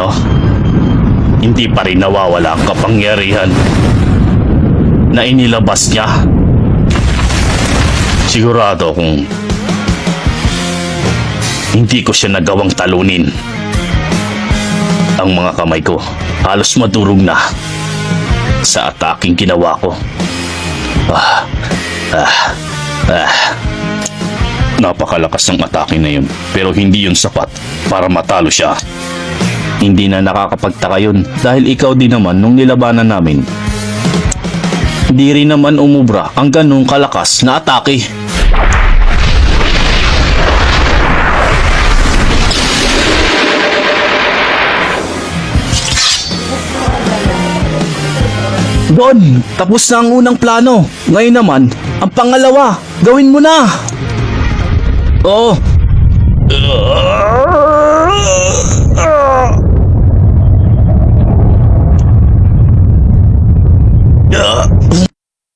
ano, hindi pa rin nawawala ang kapangyarihan na inilabas niya. Sigurado kung hindi ko siya nagawang talunin, ang mga kamay ko halos madurog na sa ataking ginawa ko. Napakalakas ng atake na yun, pero hindi yun sapat para matalo siya. Hindi na nakakapagtaka yun dahil ikaw din naman nung nilabanan namin. Hindi rin naman umubra ang ganong kalakas na atake. Don, tapos na ang unang plano. Ngayon naman, ang pangalawa, gawin mo na. Oo,